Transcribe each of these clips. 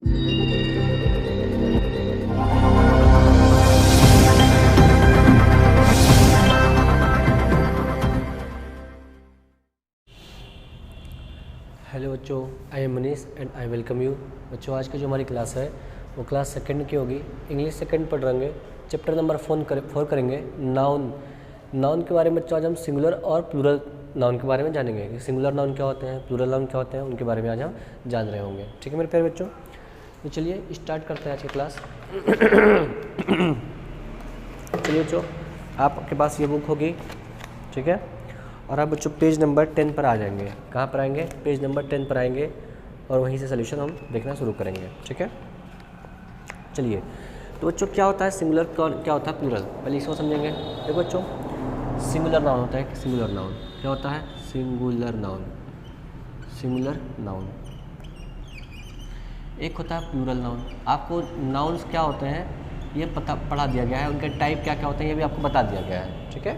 Hello बच्चों, I am Manish and I welcome you. बच्चों, आज की जो हमारी क्लास है वो क्लास सेकंड की होगी। इंग्लिश सेकंड पढ़ रहेंगे, चैप्टर नंबर 4 करेंगे नाउन। नाउन के बारे में बच्चों आज हम सिंगुलर और प्लूरल नाउन के बारे में जानेंगे कि सिंगुलर नाउन क्या होते हैं, प्लूरल नाउन क्या होते हैं, उनके बारे में आज हम जान रहे होंगे। ठीक है मेरे प्यारे बच्चों, तो चलिए स्टार्ट करते हैं आज की क्लास। चलिए बच्चों, आपके पास ये बुक होगी, ठीक है, और आप बच्चों पेज नंबर 10 पर आ जाएंगे। कहाँ पर आएंगे? पेज नंबर 10 पर आएंगे और वहीं से सोल्यूशन हम देखना शुरू करेंगे। ठीक है, चलिए। तो बच्चों क्या होता है सिंगुलर, क्या होता है प्लूरल, पहले इसको समझेंगे। देखो बच्चों, सिंगुलर नाउन होता है। सिंगुलर नाउन क्या होता है? Singular noun, singular noun. एक होता है प्लूरल नाउन। आपको नाउन्स क्या होते हैं ये पढ़ा दिया गया है, उनके टाइप क्या क्या होते हैं ये भी आपको बता दिया गया है। ठीक है,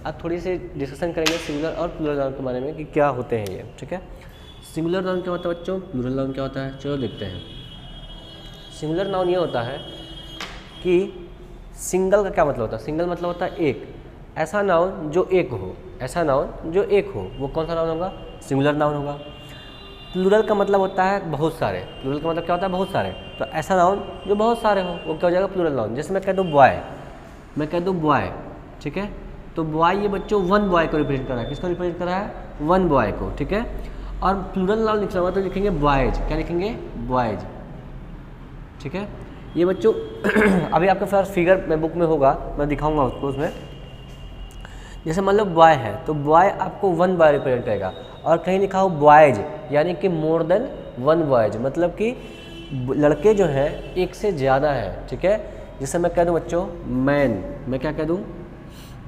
अब थोड़ी सी डिस्कशन करेंगे सिंगुलर और प्लूरल नाउन के बारे में कि क्या होते हैं ये। ठीक है, सिंगुलर नाउन क्या होता है बच्चों, प्लूरल नाउन क्या होता है, चलो देखते हैं। सिंगुलर नाउन ये होता है कि सिंगल का क्या मतलब होता है? सिंगल मतलब होता है एक, ऐसा नाउन जो एक हो, ऐसा नाउन जो एक हो, वो कौन सा नाउन होगा? सिंगुलर नाउन होगा। प्लूरल का मतलब होता है बहुत सारे। प्लूरल का मतलब क्या होता है? बहुत सारे। तो ऐसा नाउन जो बहुत सारे हो वो क्या हो जाएगा? Plural noun. जैसे मैं कह दूँ बॉय, मैं कह दूँ बॉय, ठीक है, तो बॉय ये बच्चों वन बॉय को रिप्रेजेंट कर रहा है। किसको रिप्रेजेंट कर रहा है? वन बॉय को। ठीक है, और प्लूरल नाउन लिखना होगा तो लिखेंगे बॉयज। क्या लिखेंगे? बॉयज। ठीक है, ये बच्चों अभी आपके पास फिगर में बुक में होगा, मैं दिखाऊंगा उसको। उसमें जैसे मान लो बॉय है तो बॉय आपको वन बॉय रिप्रेजेंट करेगा, और कहीं लिखा हो बॉयज यानी कि मोर देन वन बॉयज, मतलब कि लड़के जो हैं एक से ज़्यादा है। ठीक है, जैसे मैं कह दूँ बच्चों मैन, मैं क्या कह दूँ?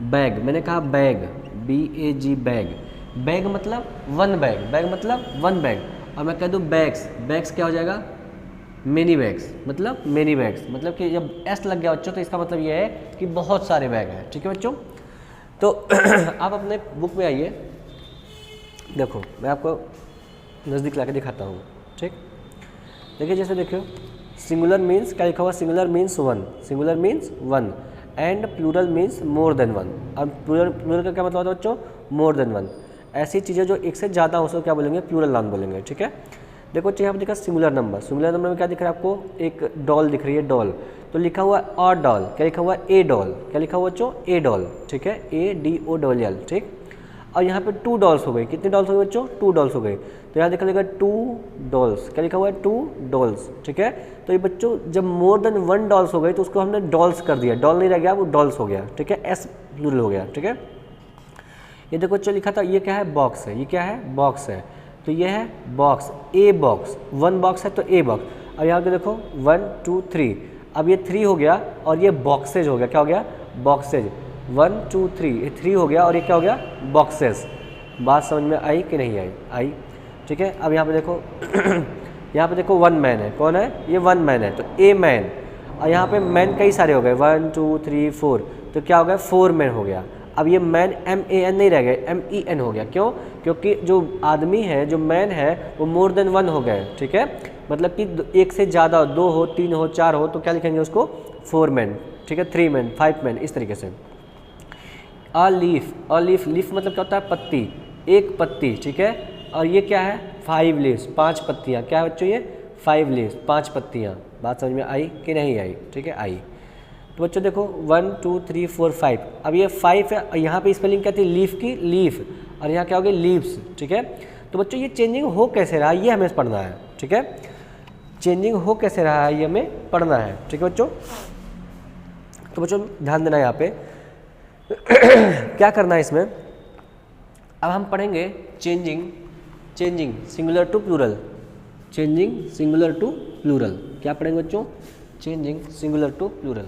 बैग। मैंने कहा बैग, BAG बैग। बैग मतलब वन बैग, बैग मतलब वन बैग। और मैं कह दूँ बैग्स, बैग्स क्या हो जाएगा? मेनी बैग्स, मतलब मेनी बैग्स, मतलब कि जब एस लग गया बच्चों तो इसका मतलब ये है कि बहुत सारे बैग हैं। ठीक है बच्चों, तो आप अपने बुक में आइए, देखो मैं आपको नज़दीक ला के दिखाता हूँ। ठीक, देखिए जैसे देखियो सिंगुलर मीन्स क्या लिखा हुआ? Singular means one, singular means one, and plural means more than one. अब प्लूरल का क्या मतलब होता है बच्चों? More than one. ऐसी चीज़ें जो एक से ज़्यादा हो उसको क्या बोलेंगे? प्लूरल नाउन बोलेंगे। ठीक है, देखो यहाँ पर दिखा सिंगुलर नंबर। सिंगुलर नंबर में क्या दिख रहा है आपको? एक डॉल दिख रही है, डॉल, तो लिखा हुआ अ डॉल। क्या लिखा हुआ? ए डॉल। क्या लिखा हुआ बच्चों? ए डॉल। ठीक है, ADOLL। ठीक, और यहाँ पे टू डॉल्स हो गई। कितनी डॉल्स हो गई बच्चों? टू डॉल्स हो गई। तो यहाँ देखा लिखा टू डॉल्स। क्या लिखा हुआ है? Two dolls. ठीक है, तो ये बच्चों जब मोर देन वन डॉल्स हो गई तो उसको हमने डॉल्स कर दिया, डॉल नहीं रह गया, वो डॉल्स हो गया। ठीक है, एस प्लूरल हो गया। ठीक है, ये देखो बच्चों लिखा था, ये क्या है? बॉक्स है। ये क्या है? बॉक्स है, तो ये है box, a box. One box है तो ए बॉक्स। अब यहाँ पे देखो 1 2 3, अब ये 3 हो गया और ये बॉक्सेज हो गया। क्या हो गया? बॉक्सेज। 1 2 3, ये 3 हो गया और ये क्या हो गया? बॉक्सेस। बात समझ में आई कि नहीं आई? आई। ठीक है, अब यहाँ पे देखो यहाँ पे देखो वन मैन है। कौन है? ये वन मैन है, तो ए मैन। और यहाँ पे मैन कई सारे हो गए, 1 2 3 4, तो क्या हो गया? 4 मैन हो गया। अब ये मैन MAN नहीं रह गए, MEN हो गया। क्यों? क्योंकि जो आदमी है, जो मैन है, वो मोर देन वन हो गए। ठीक है, मतलब कि एक से ज़्यादा, 2 हो, 3 हो, 4 हो, तो क्या लिखेंगे उसको? 4 मैन। ठीक है, 3 मैन, 5 मैन, इस तरीके से। A leaf, a leaf, leaf मतलब क्या होता है? पत्ती, एक पत्ती। ठीक है, और ये क्या है? 5 लीव्स, 5 पत्तियाँ। क्या है बच्चों? ये 5 लीव्स, 5 पत्तियाँ। बात समझ में आई कि नहीं आई? ठीक है, आई। तो बच्चों देखो 1 2 3 4 5, अब ये 5 है और यहाँ पे स्पेलिंग क्या थी? लीफ की, लीफ, और यहाँ क्या हो गया? लीव्स। ठीक है, तो बच्चों ये चेंजिंग हो कैसे रहा है ये हमें पढ़ना है। ठीक है, चेंजिंग हो कैसे रहा है ये हमें पढ़ना है। ठीक है बच्चों, तो बच्चों ध्यान देना यहाँ पे क्या करना है इसमें। अब हम पढ़ेंगे changing, changing singular to plural, changing singular to plural. क्या पढ़ेंगे बच्चों? Changing singular to plural.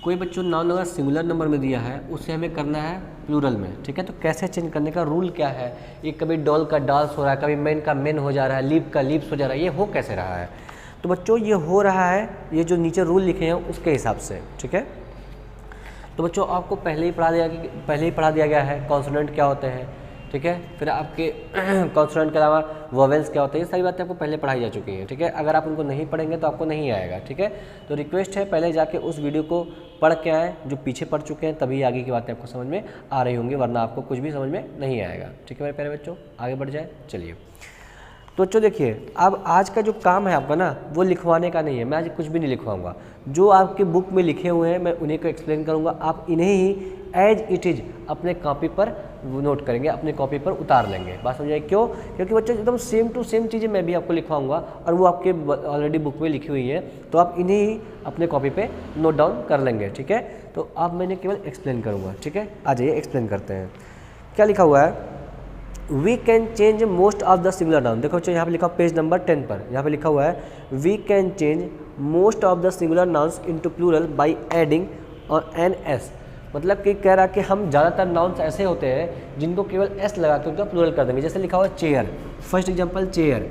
कोई बच्चों नाउन अगर सिंगुलर नंबर में दिया है उसे हमें करना है प्लूरल में, ठीक है। तो कैसे चेंज करने का रूल क्या है, ये कभी डॉल का डाल्स हो रहा है, कभी मेन का मेन हो जा रहा है, लीप का लीप्स हो जा रहा है, ये हो कैसे रहा है। तो बच्चों ये हो रहा है, ये जो नीचे रूल लिखे हैं उसके हिसाब से, ठीक है। तो बच्चों आपको पहले ही पढ़ा दिया गया है कॉन्सोनेंट क्या होते हैं, ठीक है। फिर आपके कॉन्सोनेंट के अलावा वोवेल्स क्या होते हैं, ये सारी बातें आपको पहले पढ़ाई जा चुकी हैं, ठीक है। अगर आप उनको नहीं पढ़ेंगे तो आपको नहीं आएगा, ठीक है। तो रिक्वेस्ट है पहले जाके उस वीडियो को पढ़ के आएँ, जो पीछे पढ़ चुके हैं, तभी आगे की बातें आपको समझ में आ रही होंगी, वरना आपको कुछ भी समझ में नहीं आएगा, ठीक है मेरे प्यारे बच्चों। आगे बढ़ जाए, चलिए। तो बच्चों देखिए, अब आज का जो काम है आपका ना, वो लिखवाने का नहीं है, मैं आज कुछ भी नहीं लिखवाऊंगा। जो आपके बुक में लिखे हुए हैं मैं उन्हीं को एक्सप्लेन करूंगा, आप इन्हें ही एज इट इज़ अपने कॉपी पर नोट करेंगे, अपने कॉपी पर उतार लेंगे। बात समझ आए क्यों? क्योंकि बच्चों एकदम सेम टू सेम चीज़ें मैं भी आपको लिखवाऊंगा और वो आपके ऑलरेडी बुक में लिखी हुई है, तो आप इन्हें ही अपने कॉपी पे नोट डाउन कर लेंगे, ठीक है। तो आप मैंने केवल एक्सप्लेन करूँगा, ठीक है। आ जाइए एक्सप्लेन करते हैं। क्या लिखा हुआ है, we can change most of the singular noun. देखो बच्चों यहाँ पे लिखा पेज नंबर 10 पर, यहाँ पे लिखा हुआ है we can change most of the singular nouns into plural by adding or N S. मतलब कि कह रहा कि हम ज़्यादातर नाउन्स ऐसे होते हैं जिनको केवल एस लगा के उनका प्लूरल कर देंगे। जैसे लिखा हुआ है chair, first example chair,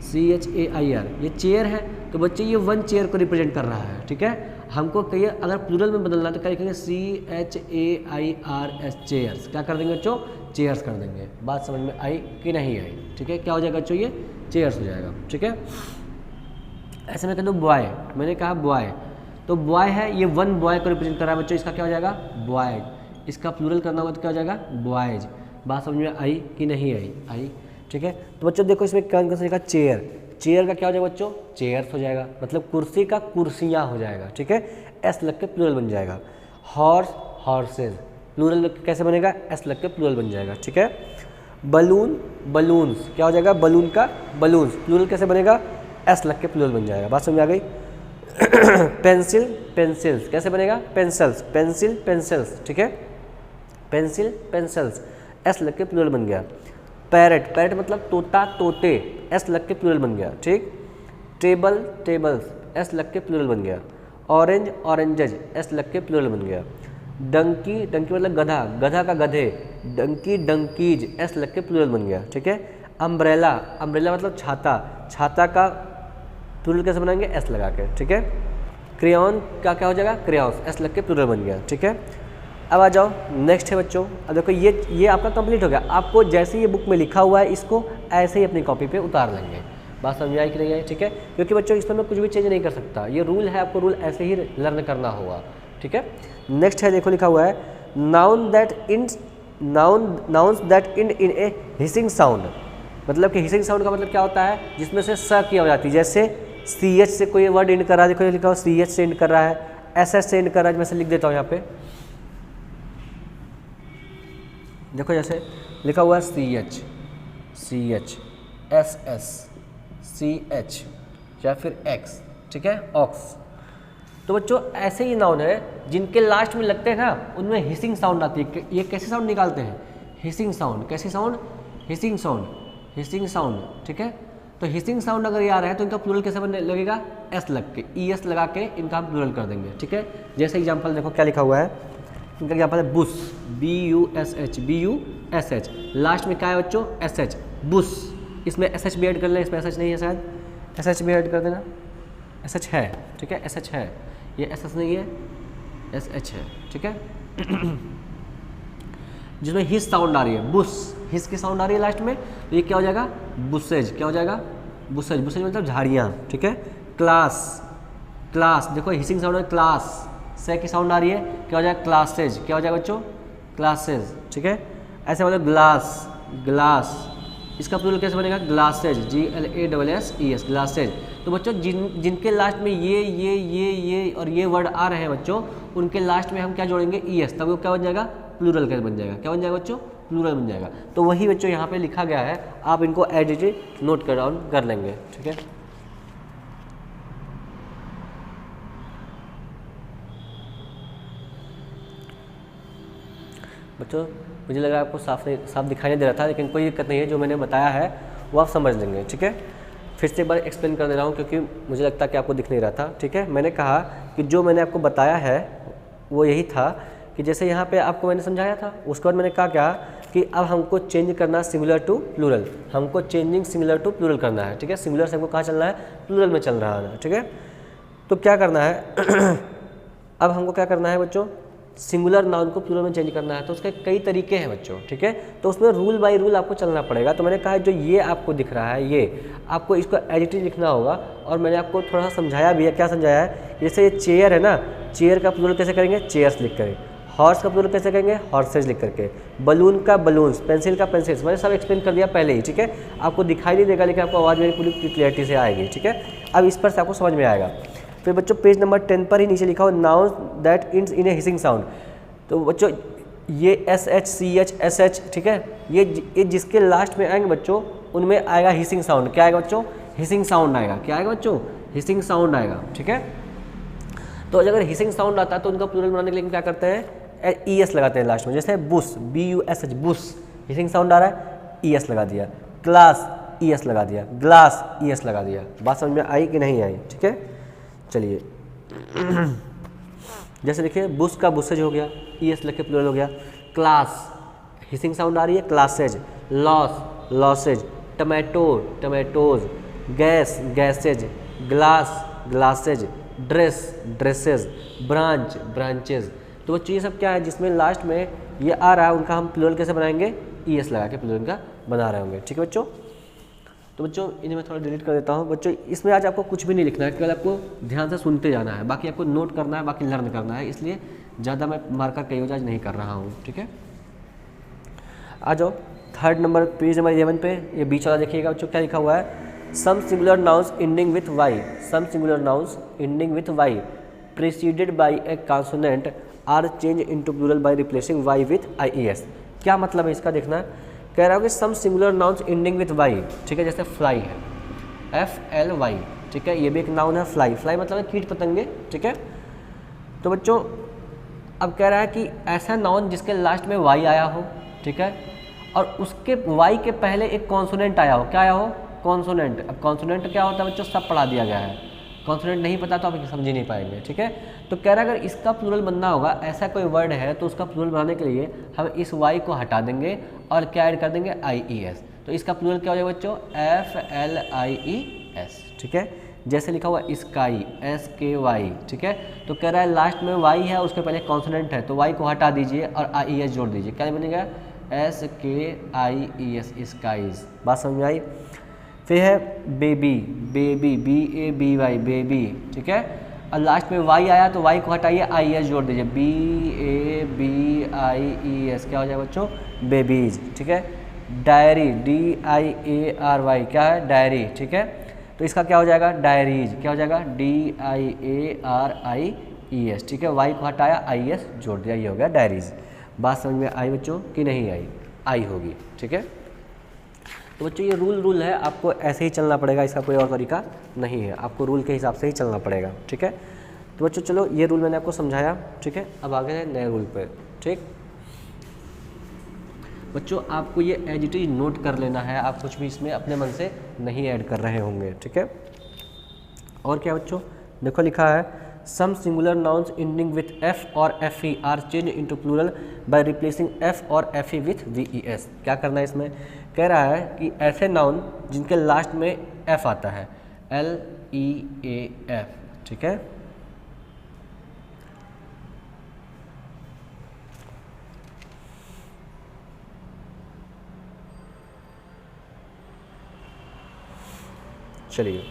CHAIR, ये चेयर है, तो बच्चे ये 1 चेयर को रिप्रेजेंट कर रहा है, ठीक है। हमको कहिए अगर प्लूरल में बदलना है तो क्या लिखेंगे, CHAIRS, चेयर्स। क्या कर देंगे बच्चों, चेयर्स कर देंगे। बात समझ में आई कि नहीं आई, ठीक है। क्या हो जाएगा बच्चों, ये चेयर्स हो जाएगा, ठीक है। ऐसे में कह दो बॉय, मैंने कहा बॉय, तो बॉय है, ये 1 बॉय को रिप्रेजेंट कर रहा है बच्चों, इसका क्या हो जाएगा, बॉयज। इसका प्लूरल करना होगा तो क्या हो जाएगा, बॉयज। बात समझ में आई कि नहीं आई, आई, ठीक है। तो बच्चों देखो इसमें क्या लिखा, चेयर, चेयर का क्या हो जाएगा बच्चों, चेयर्स हो जाएगा, मतलब कुर्सी का कुर्सियाँ हो जाएगा, ठीक है। एस लग के प्लूरल बन जाएगा। हॉर्स, हॉर्सेज, प्लूरल कैसे बनेगा, एस लग के प्लूरल बन जाएगा, ठीक है। बलून, बलून्स, क्या हो जाएगा, बलून का बलून्स, प्लूरल कैसे बनेगा, एस लग के प्लूरल बन जाएगा। बात समझ आ गई। पेंसिल, पेंसिल्स, कैसे बनेगा, पेंसिल्स, पेंसिल, पेंसिल्स, ठीक है। पेंसिल, पेंसिल्स, एस लग के प्लूरल बन गया। पैरेट, पैरेट मतलब तोता, तोते, एस लग के प्लूरल बन गया, ठीक। टेबल, टेबल्स, एस लग के प्लूरल बन गया। ऑरेंज, ऑरेंजेज, एस लग के प्लूरल बन गया। डंकी, डंकी मतलब गधा, गधा का गधे, डंकी, डंकीज, एस लग के प्लूरल बन गया, ठीक है। अम्ब्रेला, अम्ब्रेला मतलब छाता, छाता का प्लूरल कैसे बनाएंगे, एस लगा के, ठीक है। क्रेयॉन का क्या हो जाएगा, क्रेयॉन्स, एस लग के प्लूरल बन गया, ठीक है। अब आ जाओ नेक्स्ट है बच्चों, अब देखो ये आपका कंप्लीट हो गया। आपको जैसे ये बुक में लिखा हुआ है इसको ऐसे ही अपनी कॉपी पे उतार लेंगे। बात समझ आई कि नहीं आई, ठीक है। क्योंकि बच्चों इसमें मैं कुछ भी चेंज नहीं कर सकता, ये रूल है, आपको रूल ऐसे ही लर्न करना होगा, ठीक है। नेक्स्ट है, देखो लिखा हुआ है noun that in nouns that end in a hissing sound. मतलब कि हिसिंग साउंड का मतलब क्या होता है, जिसमें से स की हो जाती है। जैसे CH से कोई वर्ड इंड कर रहा है, देखो लिखा हुआ CH से इंड कर रहा है, SS से इंड कर रहा है, मैं से लिख देता हूँ यहाँ पे, देखो जैसे लिखा हुआ है CH, SS, CH या फिर X, ठीक है, ऑक्स। तो बच्चों ऐसे ही नाउन है जिनके लास्ट में लगते हैं ना, उनमें हिसिंग साउंड आती है। ये कैसे साउंड निकालते हैं, हिसिंग साउंड, कैसी sound, hissing sound, hissing sound, ठीक है। तो हिसिंग साउंड अगर ये आ रहा है तो इनका प्लूरल कैसे बनने लगेगा, एस लग के, ES लगा के इनका हम प्लूरल कर देंगे, ठीक है। जैसे एग्जांपल देखो क्या लिखा हुआ है, इनका एग्जांपल है बुश, BUSH, BUSH, लास्ट में क्या है बच्चों, SH, बुश। इसमें SH भी ऐड कर लें, इसमें SH नहीं है शायद, SH भी ऐड कर देना, SH है, ठीक है, SH है, ये SS नहीं है, SH है, ठीक है। जिसमें हिस साउंड आ रही है, बुश, हिस की साउंड आ रही है लास्ट में, तो ये क्या हो जाएगा, बुसेज, क्या हो जाएगा, बुसेज, बुसेज मतलब झाड़ियाँ, ठीक है। क्लास, क्लास, देखो हिसिंग साउंड है, क्लास से की साउंड आ रही है, क्या हो जाएगा, क्लासेज, क्या हो जाएगा बच्चों, क्लासेज, ठीक है। ऐसे मतलब ग्लास, ग्लास, इसका प्लूरल कैसे बनेगा, ग्लासेज, GLASSES, ग्लासेज। तो बच्चों जिनके लास्ट में ये और ये वर्ड आ रहे हैं बच्चों, उनके लास्ट में हम क्या जोड़ेंगे, ES, तब वो क्या बन जाएगा, प्लूरल कैसे बन जाएगा, क्या बन जाएगा बच्चों, प्लूरल बन जाएगा। तो वही बच्चों यहाँ पे लिखा गया है, आप इनको एज इट इज नोट कर डाउन कर लेंगे, ठीक है। बच्चों मुझे लगा आपको साफ दिखाई नहीं दे रहा था, लेकिन कोई दिक्कत नहीं है, जो मैंने बताया है वो आप समझ लेंगे, ठीक है। फिर से एक बार एक्सप्लेन कर दे रहा हूँ क्योंकि मुझे लगता है कि आपको दिख नहीं रहा था, ठीक है। मैंने कहा कि जो मैंने आपको बताया है वो यही था कि जैसे यहाँ पे आपको मैंने समझाया था, उसके बाद मैंने कहा क्या कि अब हमको चेंज करना सिंगुलर टू प्लूरल, हमको चेंजिंग सिंगुलर टू प्लूरल करना है, ठीक है। सिंगुलर से हमको कहाँ चलना है, प्लूरल में चल रहा है, ठीक है। तो क्या करना है अब हमको क्या करना है बच्चों, सिंगुलर नाउन को प्लूरल में चेंज करना है। तो उसके कई तरीके हैं बच्चों, ठीक है। तो उसमें रूल बाय रूल आपको चलना पड़ेगा। तो मैंने कहा जो ये आपको दिख रहा है, ये आपको इसको एज इट इज लिखना होगा। और मैंने आपको थोड़ा सा समझाया भी है, क्या समझाया है, जैसे ये चेयर है ना, चेयर का प्लूरल कैसे करेंगे, चेयर्स लिख करें। हॉर्स का प्लूरल कैसे करेंगे, हॉर्सेज लिख करके। बलून का बलून्स, पेंसिल का पेंसिल्स, मैंने सब एक्सप्लेन कर दिया पहले ही, ठीक है। आपको दिखाई नहीं देगा लेकिन आपको आवाज़ मेरी पूरी क्लियरिटी से आएगी, ठीक है। अब इस पर से आपको समझ में आएगा। फिर बच्चों पेज नंबर 10 पर ही नीचे लिखा हो nouns that ends in a hissing sound. तो बच्चों ये SH CH SH, ठीक है, ये जिसके लास्ट में आएंगे बच्चों उनमें आएगा हिसिंग साउंड। क्या आएगा बच्चों, हिसिंग साउंड आएगा। क्या आएगा बच्चों, हिसिंग साउंड आएगा, ठीक है। तो अगर हिसिंग साउंड आता है तो उनका प्लूरल बनाने के लिए क्या करते हैं, ES लगाते हैं लास्ट में। जैसे बुस, BUSH, बुस, हिसिंग साउंड आ रहा है, ES लगा दिया। क्लास, ES लगा दिया। ग्लास, ES लगा दिया। बात समझ में आई कि नहीं आई, ठीक है। चलिए जैसे देखिए बुस का बुसेज हो गया, ES लग के प्लूरल हो गया। क्लास, हिसिंग साउंड आ रही है, classes. Loss, losses. Tomato, tomatoes. Gas, gases. Glass, glasses. Dress, dresses. Branch, branches. तो बच्चों ये सब क्या है जिसमें लास्ट में ये आ रहा है, उनका हम प्लूरल कैसे बनाएंगे, ES लगा के प्लूरल का बना रहे होंगे, ठीक है बच्चों। तो बच्चों इन्हें मैं थोड़ा डिलीट कर देता हूँ। बच्चों इसमें आज आपको कुछ भी नहीं लिखना है, केवल आपको ध्यान से सुनते जाना है, बाकी आपको नोट करना है, बाकी लर्न करना है। इसलिए ज़्यादा मैं मार्कर का यूज आज नहीं कर रहा हूँ, ठीक है। आ जाओ थर्ड नंबर पेज नंबर 11 पे, ये बीच वाला देखिएगा बच्चों क्या लिखा हुआ है, some singular nouns ending with Y, some singular nouns ending with Y preceded by a consonant are change into plural by replacing Y with IES। क्या मतलब है इसका देखना है। कह रहा हूँ कि some singular nouns ending with Y, ठीक है। जैसे फ्लाई है, FLY, ठीक है, ये भी एक नाउन है। फ्लाई, फ्लाई मतलब है कीट पतंगे, ठीक है। तो बच्चों अब कह रहा है कि ऐसा नाउन जिसके लास्ट में वाई आया हो, ठीक है, और उसके वाई के पहले एक कॉन्सोनेंट आया हो। क्या आया हो, कॉन्सोनेंट। अब कॉन्सोनेंट क्या होता है बच्चों, सब पढ़ा दिया गया है। कॉन्सोनेंट नहीं पता तो आप समझ ही नहीं पाएंगे, ठीक है। तो कह रहा है अगर इसका प्लूरल बनना होगा, ऐसा कोई वर्ड है तो उसका प्लूरल बनाने के लिए हम इस वाई को हटा देंगे और क्या ऐड कर देंगे, IES। तो इसका प्लूरल क्या हो जाएगा बच्चों, FLIES, ठीक है। जैसे लिखा हुआ स्काई, SKY, ठीक है। तो कह रहा है लास्ट में वाई है, उसके पहले कॉन्सोनेंट है, तो वाई को हटा दीजिए और IES जोड़ दीजिए। क्या बनेगा, SKIES, स्काईज। बात समझ में आई। फिर है बेबी, बेबी, BABY, बेबी, ठीक है। और लास्ट में वाई आया तो वाई को हटाइए, IES जोड़ दीजिए, BABIES। क्या हो जाएगा बच्चों, बेबीज, ठीक है। डायरी, DIARY, क्या है, डायरी, ठीक है। तो इसका क्या हो जाएगा, डायरीज। क्या हो जाएगा, DIARIES, ठीक है। वाई को हटाया, IES जोड़ दिया, ये हो गया डायरीज। बात समझ में आई बच्चों कि नहीं आई, आई होगी, ठीक है। तो बच्चों ये रूल है, आपको ऐसे ही चलना पड़ेगा, इसका कोई और तरीका नहीं है, आपको रूल के हिसाब से ही चलना पड़ेगा, ठीक है। तो बच्चों चलो ये रूल मैंने आपको समझाया, ठीक है। अब आगे है नए रूल पर, ठीक। बच्चों आपको ये एज इट इज नोट कर लेना है, आप कुछ भी इसमें अपने मन से नहीं ऐड कर रहे होंगे, ठीक है। और क्या बच्चों, देखो लिखा है some singular nouns ending with F और FE are change into plural by replacing F और FE विथ VES। क्या करना है इसमें, कह रहा है कि ऐसे नाउन जिनके लास्ट में F आता है, LEAF, ठीक है। चलिए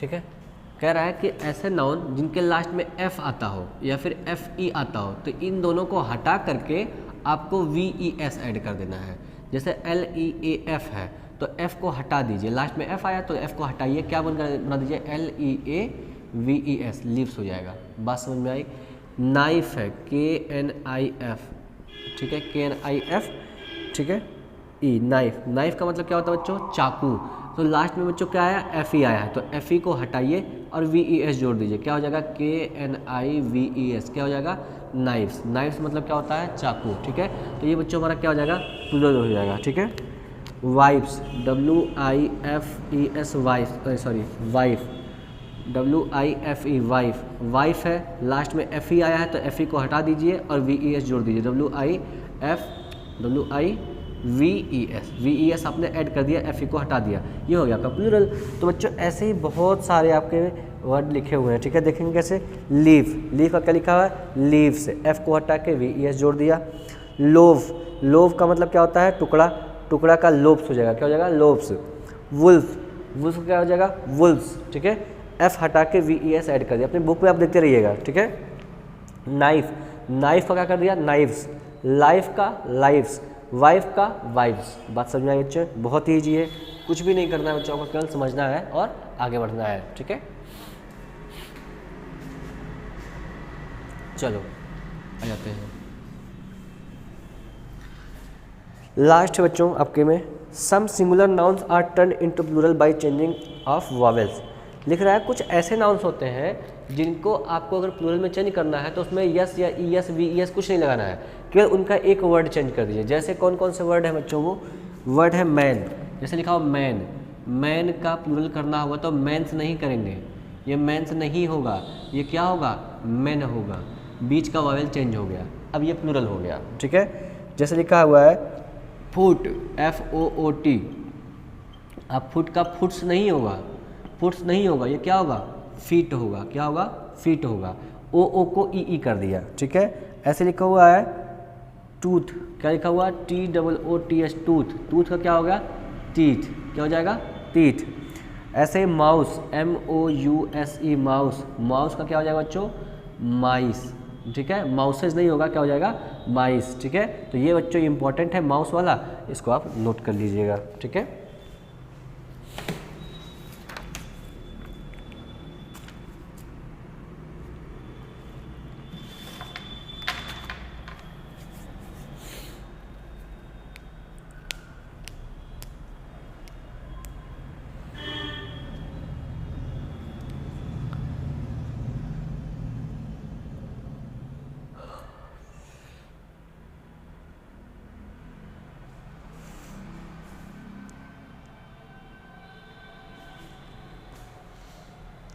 ठीक है, कह रहा है कि ऐसे नाउन जिनके लास्ट में F आता हो या फिर FE आता हो, तो इन दोनों को हटा करके आपको VES ऐड कर देना है। जैसे LEAF है तो F को हटा दीजिए, लास्ट में F आया तो F को हटाइए, क्या बना दीजिए, LEAVES, लीव्स हो जाएगा। बात समझ में आई। नाइफ है, KNIF, ठीक है, KNIF, ठीक है। नाइफ, नाइफ का मतलब क्या होता है बच्चों, चाकू। तो लास्ट में बच्चों क्या आया, FE आया है, तो FE को हटाइए और VES जोड़ दीजिए, क्या हो जाएगा, KNIVES, क्या हो जाएगा, नाइफ्स। नाइफ्स मतलब क्या होता है, चाकू, ठीक है। तो ये बच्चों हमारा क्या हो जाएगा, प्लूरल हो जाएगा, ठीक है। Wifes, WIFES, wife, sorry wife, WIFE wife, wife है, लास्ट में FE आया है तो FE को हटा दीजिए और VES जोड़ दीजिए, WIFVES आपने ऐड कर दिया, FE को हटा दिया, ये हो गया आपका प्लूरल। तो बच्चों ऐसे ही बहुत सारे आपके वर्ड लिखे हुए हैं, ठीक है। देखेंगे कैसे, लीव, लीव का क्या लिखा हुआ है, लीव से F को हटा के VES जोड़ दिया। लोव, लोव का मतलब क्या होता है, टुकड़ा, टुकड़ा का लोब्स हो जाएगा, क्या हो जाएगा, लोब्स। वुल्फ, वुल्फ क्या हो जाएगा, वुल्फ्स, ठीक है। F हटा के VES ऐड कर दिया, अपनी बुक में आप देखते रहिएगा, ठीक है। नाइफ, नाइफ का क्या कर दिया, नाइफ्स। लाइफ का लाइफ्स, वाइफ का वाइफ्स। बात समझ में आई बच्चों, बहुत ही ईजी है, कुछ भी नहीं करना है बच्चों को, केवल समझना है और आगे बढ़ना है, ठीक है। चलो आ जाते हैं लास्ट बच्चों आपके में, some singular nouns are turn into plural by changing of vowels. लिख रहा है कुछ ऐसे नाउन्स होते हैं जिनको आपको अगर प्लूरल में चेंज करना है तो उसमें यस या ES VES कुछ नहीं लगाना है, केवल उनका एक वर्ड चेंज कर दीजिए। जैसे कौन कौन से वर्ड है बच्चों, वो वर्ड है मैन, जैसे लिखा हो मैन, मैन का प्लूरल करना होगा तो मैंस नहीं करेंगे, ये मैंस नहीं होगा, ये क्या होगा, मैन होगा, बीच का वॉवेल चेंज हो गया, अब ये प्लूरल हो गया, ठीक है। जैसे लिखा हुआ है फुट, FOOT, अब फुट का फुट्स नहीं होगा, फुट्स नहीं होगा, ये क्या होगा, फीट होगा, क्या होगा, फीट होगा। ओ को ई कर दिया, ठीक है। ऐसे लिखा हुआ है टूथ, क्या लिखा हुआ, TOOTH, टूथ, टूथ का क्या होगा, टीथ, क्या हो जाएगा, टीथ। ऐसे माउस, MOUSE, माउस, माउस का क्या हो जाएगा बच्चों, माइस, ठीक है। माउसेज नहीं होगा, क्या हो जाएगा, माइस, ठीक है। तो ये बच्चों इंपॉर्टेंट है माउस वाला, इसको आप नोट कर लीजिएगा, ठीक है।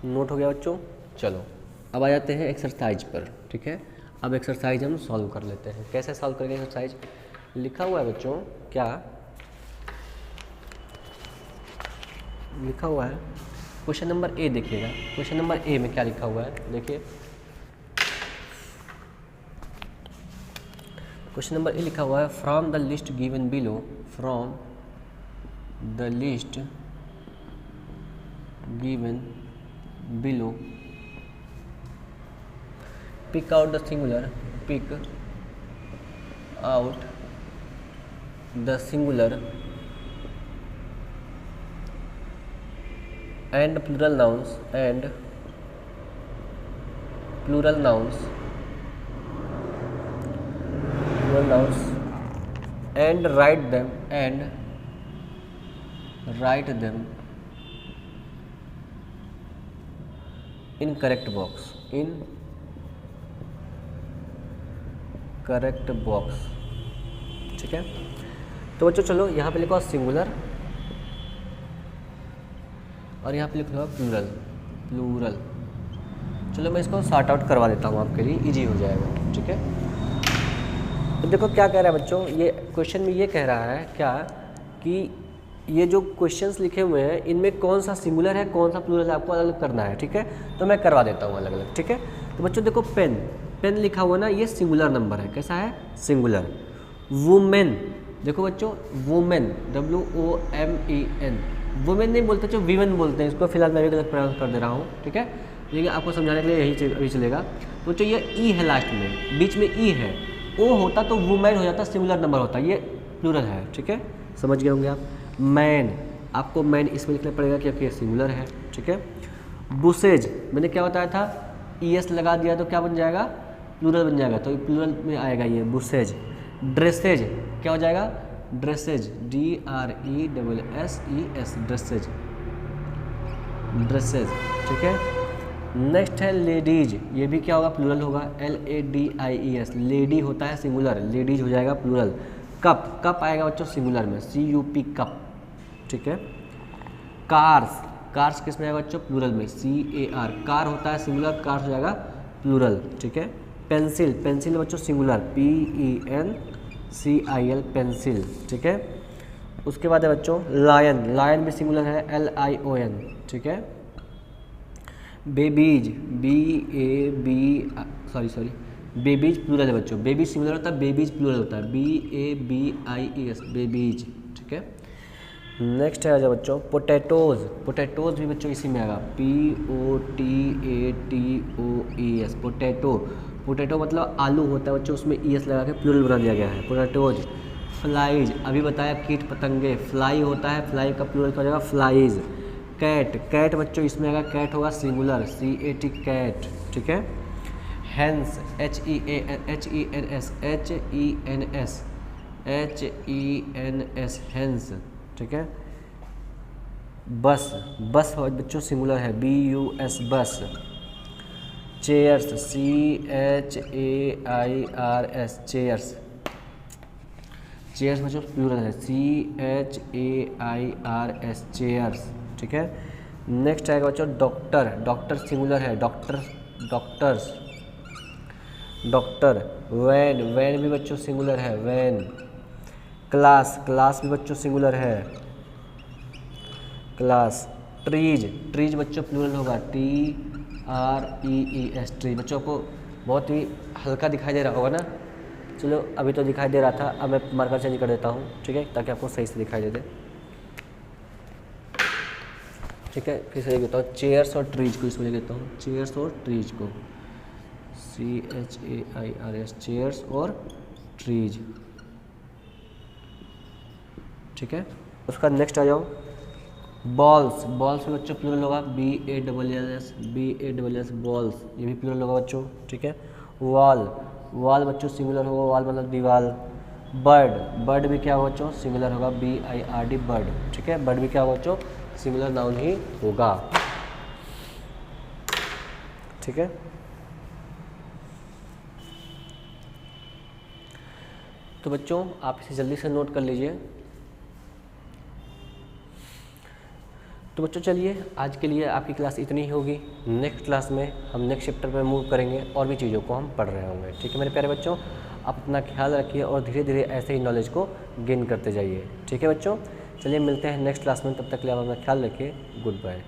नोट हो गया बच्चों। चलो अब आ जाते हैं एक्सरसाइज पर, ठीक है। अब एक्सरसाइज हम सॉल्व कर लेते हैं। कैसे सॉल्व करेंगे एक्सरसाइज, लिखा हुआ है बच्चों, क्या लिखा हुआ है, क्वेश्चन नंबर ए देखिएगा, क्वेश्चन नंबर ए में क्या लिखा हुआ है, देखिए क्वेश्चन नंबर ए लिखा हुआ है, from the list given below, from the list given below pick out the singular, pick out the singular and plural nouns and plural nouns and write them in correct box, in correct box, ठीक है। तो बच्चों चलो यहाँ पे लिखो singular और यहाँ पे लिखो प्लूरल, प्लूरल। चलो मैं इसको सॉर्ट आउट करवा देता हूँ आपके लिए, इजी हो जाएगा, ठीक है। तो देखो क्या कह रहा है बच्चों, ये क्वेश्चन में ये कह रहा है क्या कि ये जो क्वेश्चंस लिखे हुए हैं इनमें कौन सा सिंगुलर है कौन सा प्लूरल है आपको अलग अलग करना है, ठीक है। तो मैं करवा देता हूँ अलग अलग, ठीक है। तो बच्चों देखो पेन, पेन लिखा हुआ ना, ये सिंगुलर नंबर है, कैसा है, सिंगुलर। वुमेन, देखो बच्चों वुमेन, WOMEN, वुमेन नहीं बोलते बच्चों, वीमेन बोलते हैं इसको, फिलहाल मैं भी गलत प्रोनाउंस कर दे रहा हूँ, ठीक है। लेकिन आपको समझाने के लिए यही चलेगा। तो बच्चों ये ई है लास्ट में, बीच में ई है, ओ होता तो वुमेन हो जाता, सिंगुलर नंबर होता, ये प्लूरल है, ठीक है। समझ गए होंगे आप। मैन, आपको मैन इसमें लिखना पड़ेगा क्योंकि सिंगुलर है, ठीक है। बुसेज, मैंने क्या बताया था, ES लगा दिया तो क्या बन जाएगा, प्लूरल बन जाएगा, तो प्लूरल में आएगा ये बुसेज। ड्रेसेज क्या हो जाएगा, ड्रेसेज, DRESSES, ड्रेसेज, ड्रेसेज, ठीक है। नेक्स्ट है लेडीज, ये भी क्या होगा, प्लूरल होगा, LADIES, लेडी होता है सिंगुलर, लेडीज हो जाएगा प्लूरल। कप, कप आएगा बच्चों सिंगुलर में, CUP, कप, ठीक है। कार्स, कार्स किस में आएगा बच्चों? प्लूरल में, CAR। कार होता है सिंगुलर, कार्स हो जाएगा प्लूरल, ठीक है। पेंसिल, पेंसिल बच्चों सिंगुलर, PENCIL, पेंसिल, ठीक है। उसके बाद है बच्चों लायन, लायन भी सिंगुलर है, LION, ठीक है। बेबीज, बेबीज प्लूरल है बच्चों, बेबीज सिंगुलर होता है, बेबीज प्लूरल होता है, BABIES, बेबीज, ठीक है। नेक्स्ट है आ जाओ बच्चों पोटैटोज, पोटैटोज भी बच्चों इसी में आएगा, POTATOES, पोटैटो। पोटैटो मतलब आलू होता है बच्चों, उसमें ES लगा के प्लूरल बना दिया गया है, पोटैटोज। फ्लाइज, अभी बताया कीट पतंगे, फ्लाई होता है, फ्लाई का प्लूरल क्या हो जाएगा? फ्लाइज। कैट, कैट बच्चों इसमें आएगा, कैट होगा सिंगुलर, CAT, कैट, ठीक है। हैंस, HENS, हैंस, ठीक है। बस, बस बच्चों सिंगुलर है, BUS, bus. Chairs, CHAIRS, chairs. Chairs बच्चों प्लूरल है, CHAIRS, चेयर्स, ठीक है। नेक्स्ट आएगा बच्चों डॉक्टर, डॉक्टर सिंगुलर है, doctor, doctors, doctor. Van, van भी बच्चों सिंगुलर है, वैन। क्लास, क्लास भी बच्चों सिंगुलर है, क्लास। ट्रीज, ट्रीज बच्चों प्लूरल होगा, TREES, ट्रीज। बच्चों को बहुत ही हल्का दिखाई दे रहा होगा ना? चलो अभी तो दिखाई दे रहा था, अब मैं मार्कर चेंज कर देता हूँ, ठीक है, ताकि आपको सही से दिखाई दे दे, ठीक है। फिर से लिख देता हूँ, चेयर्स और ट्रीज को इसमें लिख देता हूँ, चेयर्स और ट्रीज को, CHAIRS, चेयर्स और ट्रीज, ठीक है। उसका नेक्स्ट आ जाओ बॉल्स, बॉल्स में बच्चों प्लूरल होगा, BALLS, बॉल्स, ये भी प्लूरल होगा बच्चों, ठीक है। वॉल, वॉल बच्चों सिंगुलर होगा, वॉल मतलब दीवार। बर्ड, बर्ड भी क्या होगा बच्चों? सिंगुलर होगा, BIRD, बर्ड, ठीक है। बर्ड भी क्या होगा बच्चों? सिंगुलर नाउन ही होगा, ठीक है। तो बच्चों आप इसे जल्दी से नोट कर लीजिए। तो बच्चों चलिए आज के लिए आपकी क्लास इतनी ही होगी। नेक्स्ट क्लास में हम नेक्स्ट चैप्टर पर मूव करेंगे और भी चीज़ों को हम पढ़ रहे होंगे, ठीक है मेरे प्यारे बच्चों। आप अपना ख्याल रखिए और धीरे धीरे ऐसे ही नॉलेज को गेन करते जाइए, ठीक है बच्चों। चलिए मिलते हैं नेक्स्ट क्लास में, तब तक के लिए आप अपना ख्याल रखिए। Good bye.